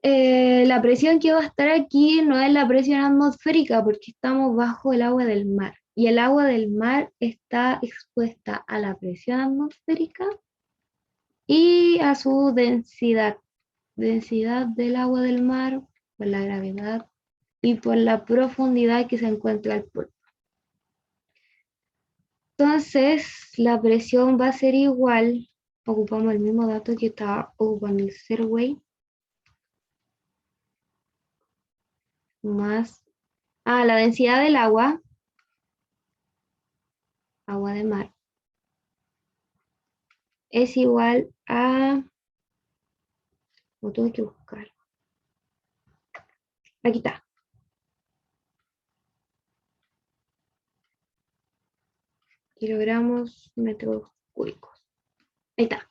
La presión que va a estar aquí no es la presión atmosférica porque estamos bajo el agua del mar y el agua del mar está expuesta a la presión atmosférica y a su densidad del agua del mar por la gravedad y por la profundidad que se encuentra el pulpo. Entonces, la presión va a ser igual, ocupamos el mismo dato que estaba ocupando el Survey, más la densidad del agua de mar, es igual a, lo tengo que buscar, aquí está, kilogramos metros cúbicos, ahí está,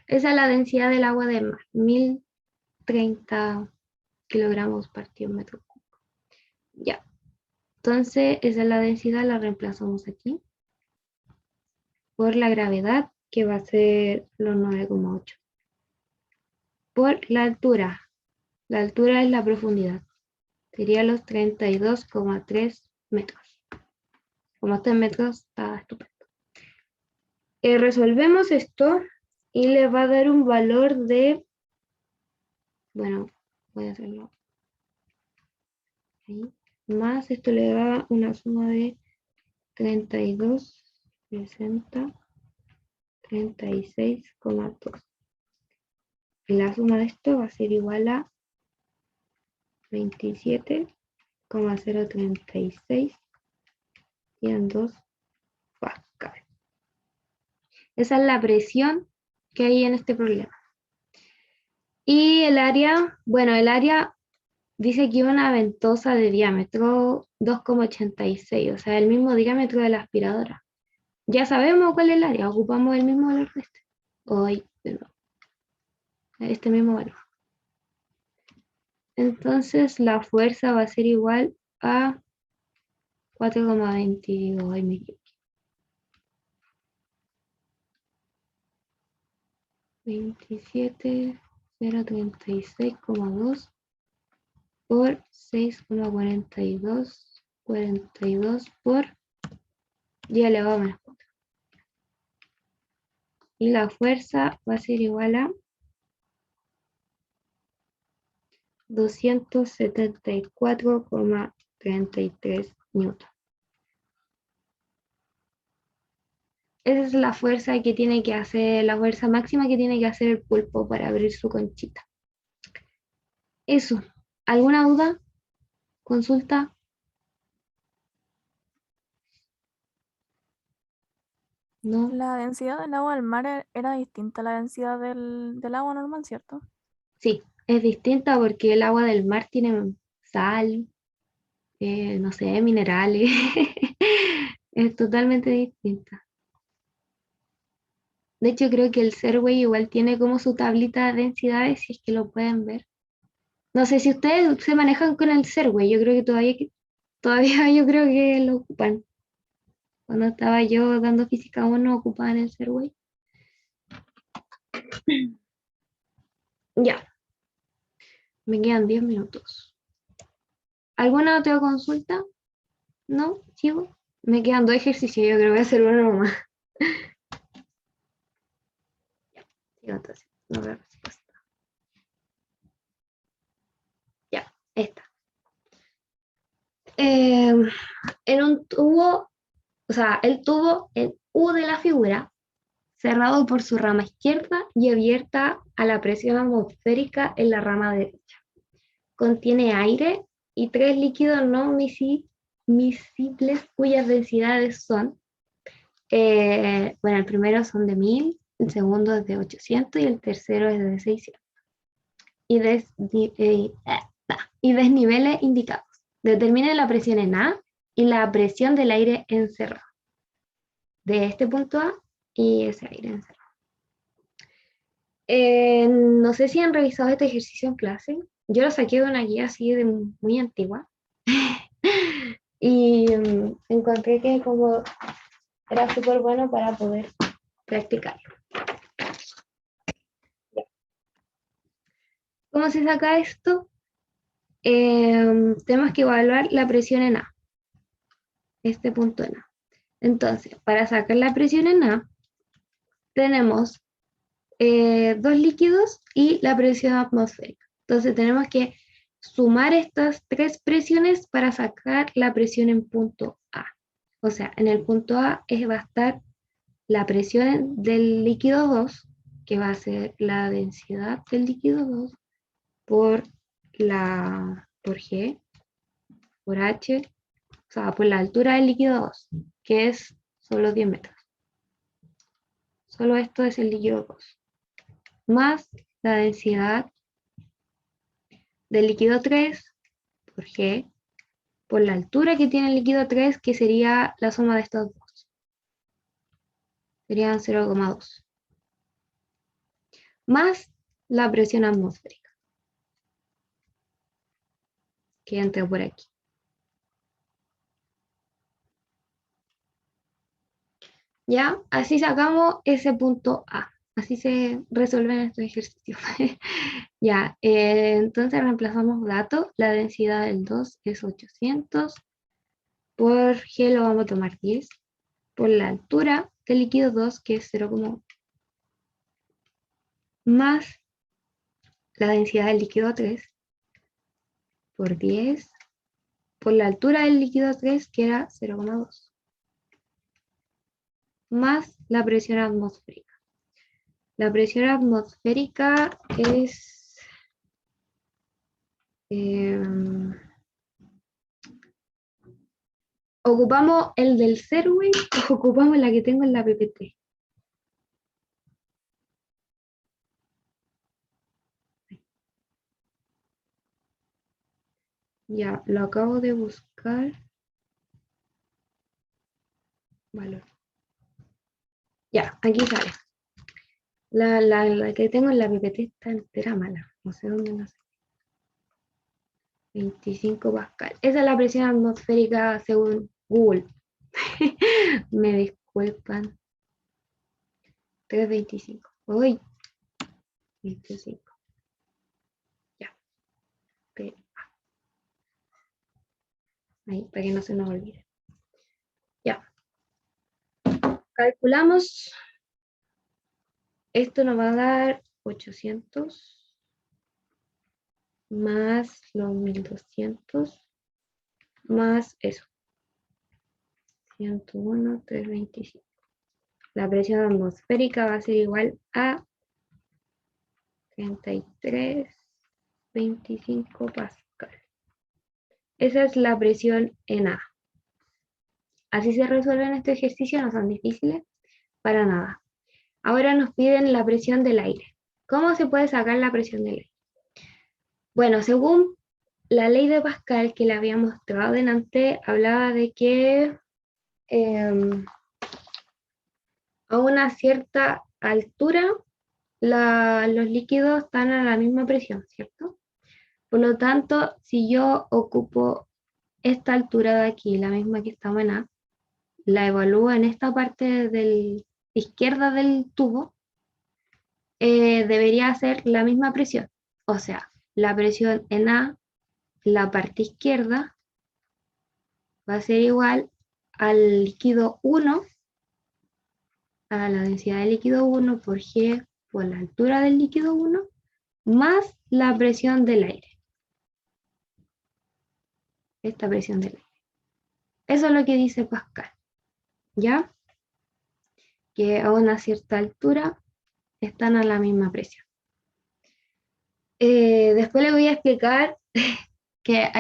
esa es la densidad del agua de mar, 1030 kilogramos partido metro cúbico, ya, entonces esa es la densidad, la reemplazamos aquí, por la gravedad, que va a ser los 9,8, por la altura es la profundidad, sería los 32,3 metros. Como está en metros, está estupendo. Resolvemos esto y le va a dar un valor de, bueno, voy a hacerlo ahí, más esto le da una suma de 32, 60, 36,2. Y la suma de esto va a ser igual a 27,036 y en 2 pascal. Esa es la presión que hay en este problema. Y el área, bueno, el área dice que una ventosa de diámetro 2,86, o sea, el mismo diámetro de la aspiradora. Ya sabemos cuál es el área, ocupamos el mismo valor de este. Hoy, este mismo valor. Entonces la fuerza va a ser igual a 4,22. Ay, me equivoqué. 27,036,2 por 6,42, 42 por 10 elevado a menos 4. Y la fuerza va a ser igual a 274,33 newton. Esa es la fuerza que tiene que hacer, la fuerza máxima que tiene que hacer el pulpo para abrir su conchita. Eso. ¿Alguna duda? ¿Consulta? ¿No? La densidad del agua del mar era distinta a la densidad del agua normal, ¿cierto? Sí, es distinta porque el agua del mar tiene sal, no sé, minerales. Es totalmente distinta. De hecho, creo que el Serway igual tiene como su tablita de densidades, si es que lo pueden ver. No sé si ustedes se manejan con el Serway, yo creo que todavía yo creo que lo ocupan. Cuando estaba yo dando física 1 ocupaban el Serway. Ya, me quedan 10 minutos. ¿Alguna otra consulta? ¿No? ¿Sigo? Me quedan 2 ejercicios, yo creo que voy a hacer uno más. Sigo entonces, no veo respuesta. Ya, esta. En un tubo, o sea, el tubo en U de la figura, cerrado por su rama izquierda y abierta a la presión atmosférica en la rama derecha. Contiene aire y 3 líquidos no miscibles cuyas densidades son, bueno, el primero son de 1000, el segundo es de 800 y el tercero es de 600. Y desniveles indicados. Determine la presión en A y la presión del aire encerrado. De este punto A y ese aire encerrado. No sé si han revisado este ejercicio en clase. Yo lo saqué de una guía así de muy antigua. Y encontré que como era súper bueno para poder practicarlo. ¿Cómo se saca esto? Tenemos que evaluar la presión en A. Este punto en A. Entonces, para sacar la presión en A, tenemos 2 líquidos y la presión atmosférica. Entonces, tenemos que sumar estas 3 presiones para sacar la presión en punto A. O sea, en el punto A va a estar la presión del líquido 2, que va a ser la densidad del líquido 2 por G, por H, o sea, por la altura del líquido 2, que es solo 10 metros. Solo esto es el líquido 2. Más la densidad del líquido 3 por G, por la altura que tiene el líquido 3, que sería la suma de estos dos. Serían 0,2. Más la presión atmosférica, que entra por aquí. ¿Ya? Así sacamos ese punto A. Así se resuelven estos ejercicios. Ya, entonces reemplazamos datos. La densidad del 2 es 800. Por G lo vamos a tomar 10. Por la altura del líquido 2, que es 0,1. Más la densidad del líquido 3 por 10. Por la altura del líquido 3, que era 0,2. Más la presión atmosférica. La presión atmosférica es... ¿ocupamos el del Serway o ocupamos la que tengo en la PPT? Ya, lo acabo de buscar. Valor. Ya, aquí sale. La que tengo en la PPT está entera mala. No sé dónde nace. 25 pascal. Esa es la presión atmosférica según Google. Me disculpan. 325. Uy. 25. Ya. Ahí, para que no se nos olvide. Ya. Calculamos. Esto nos va a dar 800 más los 1200 más eso. 101, 325. La presión atmosférica va a ser igual a 33,25 pascal. Esa es la presión en A. Así se resuelven este ejercicio, no son difíciles para nada. Ahora nos piden la presión del aire. ¿Cómo se puede sacar la presión del aire? Bueno, según la ley de Pascal que le había mostrado delante, hablaba de que a altura los líquidos están a la misma presión, ¿cierto? Por lo tanto, si yo ocupo esta altura de aquí, la misma que estamos en A, la evalúo en esta parte izquierda del tubo, debería ser la misma presión. O sea, la presión en A, la parte izquierda, va a ser igual al líquido 1, a la densidad del líquido 1 por G por la altura del líquido 1, más la presión del aire. Esta presión del aire. Eso es lo que dice Pascal. ¿Ya? Que a una cierta altura están a la misma presión. Después les voy a explicar que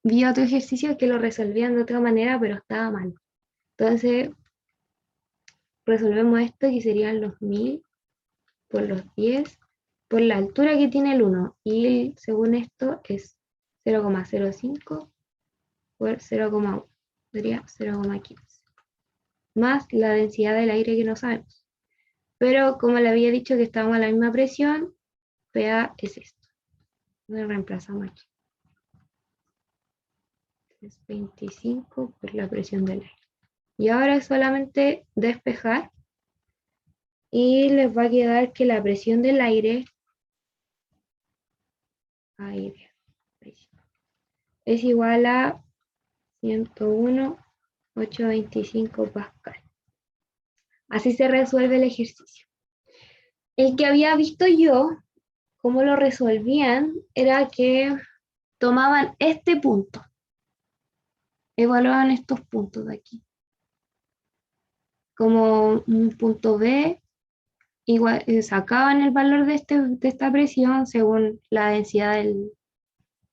vi otro ejercicio que lo resolvían de otra manera, pero estaba mal. Entonces, resolvemos esto, que serían los 1000 por los 10 por la altura que tiene el 1. Y según esto es 0,05 por 0,1. Sería 0,15. Más la densidad del aire que no sabemos. Pero como le había dicho que estábamos a la misma presión, PA es esto. Lo reemplazamos aquí. Es 25 por la presión del aire. Y ahora es solamente despejar. Y les va a quedar que la presión del aire es igual a 101,825 pascal. Así se resuelve el ejercicio. El que había visto yo, cómo lo resolvían, era que tomaban este punto, evaluaban estos puntos de aquí, como un punto B, igual, sacaban el valor de esta presión según la densidad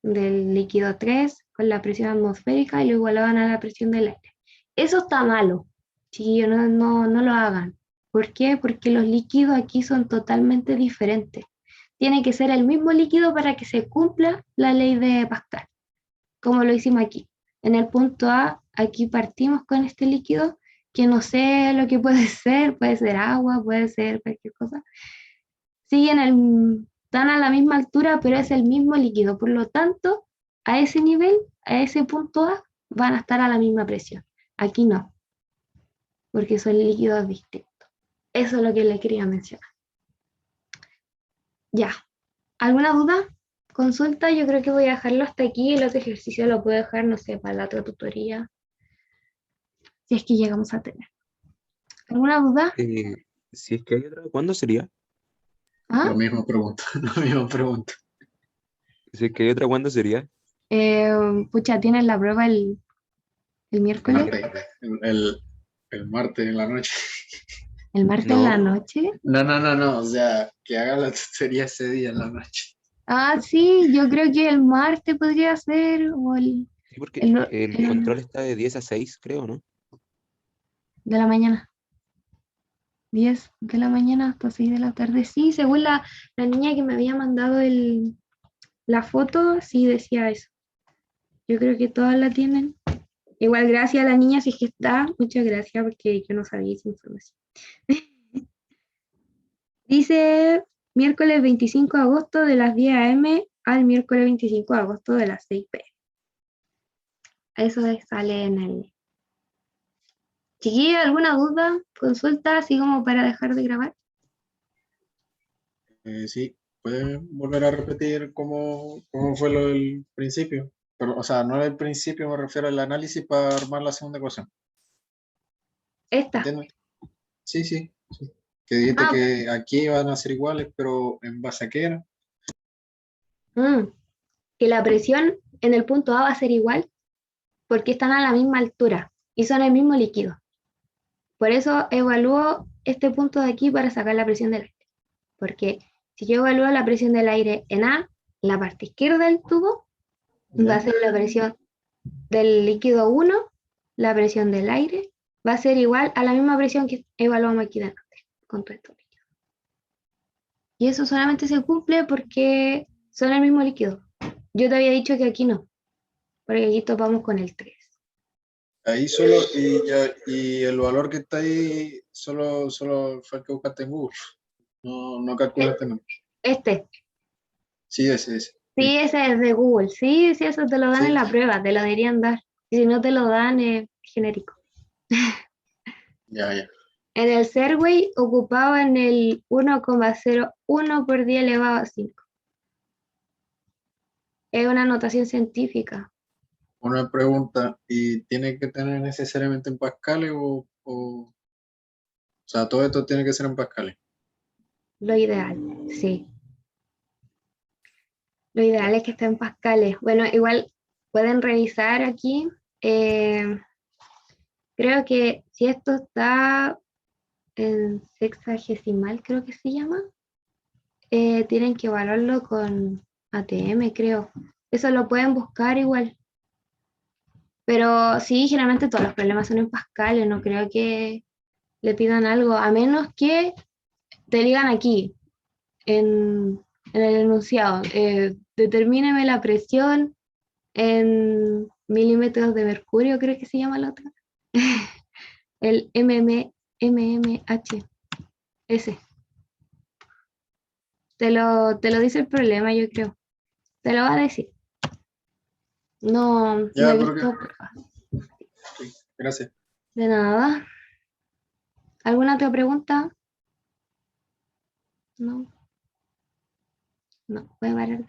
del líquido 3 con la presión atmosférica y lo igualaban a la presión del aire. Eso está malo, chiquillos, no lo hagan. ¿Por qué? Porque los líquidos aquí son totalmente diferentes. Tiene que ser el mismo líquido para que se cumpla la ley de Pascal, como lo hicimos aquí. En el punto A, aquí partimos con este líquido, que no sé lo que puede ser agua, puede ser cualquier cosa. Están a la misma altura, pero es el mismo líquido. Por lo tanto, a ese nivel, a ese punto A, van a estar a la misma presión. Aquí no, porque son líquidos distintos. Eso es lo que le quería mencionar. Ya. ¿Alguna duda? Consulta, yo creo que voy a dejarlo hasta aquí. El otro ejercicio lo puedo dejar, no sé, para la otra tutoría. Si es que llegamos a tener. ¿Alguna duda? Si es que hay otra, ¿cuándo sería? ¿Ah? Lo mismo pregunto, lo mismo pregunto. Si es que hay otra, ¿cuándo sería? Pucha, ¿tienes la prueba el miércoles? El martes en la noche. ¿El martes en la No. noche? No, o sea, que haga la tutoría ese día en la noche. Ah, sí, yo creo que el martes podría ser, o Sí, porque el control está de 10 a 6, creo, ¿no? de la mañana. 10 de la mañana hasta 6 de la tarde. Sí, según la niña que me había mandado la foto, sí decía eso. Yo creo que todas la tienen. Igual gracias a la niña, si es que está. Muchas gracias, porque yo no sabía esa información. Dice miércoles 25 de agosto de las 10 a.m. al miércoles 25 de agosto de las 6 p.m. Eso sale en el... Chiquilla, ¿alguna duda? Consulta, así como para dejar de grabar. Sí, ¿puedes volver a repetir cómo fue lo del principio? Pero, o sea, no el principio, me refiero al análisis para armar la segunda ecuación. Esta. ¿Entiendes? Sí. Que dijiste Ah, que aquí van a ser iguales, pero ¿en base a qué era? que la presión en el punto A va a ser igual porque están a la misma altura y son el mismo líquido. Por eso evalúo este punto de aquí para sacar la presión del aire. Porque si yo evalúo la presión del aire en A, en la parte izquierda del tubo, va a ser la presión del líquido 1, la presión del aire, va a ser igual a la misma presión que evaluamos aquí delante, con todo esto líquido. Y eso solamente se cumple porque son el mismo líquido. Yo te había dicho que aquí no, porque aquí topamos con el 3. Ahí solo, y el valor que está ahí solo fue el que buscaste en Google. No calculaste nada. Este. Sí, ese. Sí, Sí, ese es de Google. Sí, sí, eso te lo dan en sí. la prueba, te lo deberían dar. Y si no te lo dan, es genérico. Ya. En el Serway ocupaban el 1,01 por 10 elevado a 5. Es una notación científica, Una pregunta, ¿y tiene que tener necesariamente en pascales o sea, todo esto tiene que ser en pascales? lo ideal, sí. Lo ideal es que esté en pascales. Bueno, igual pueden revisar aquí. Creo que si esto está en sexagesimal, creo que se llama, tienen que evaluarlo con ATM, creo. Eso lo pueden buscar igual. Pero sí, generalmente todos los problemas son en pascales, no creo que le pidan algo, a menos que te digan aquí, en el enunciado, determíneme la presión en milímetros de mercurio, creo que se llama la otra. El MMH, ese. Te lo dice el problema, yo creo. Te lo va a decir. No Ya, he pero que, visto sí, gracias. de nada. ¿Alguna otra pregunta? No. No, voy a parar de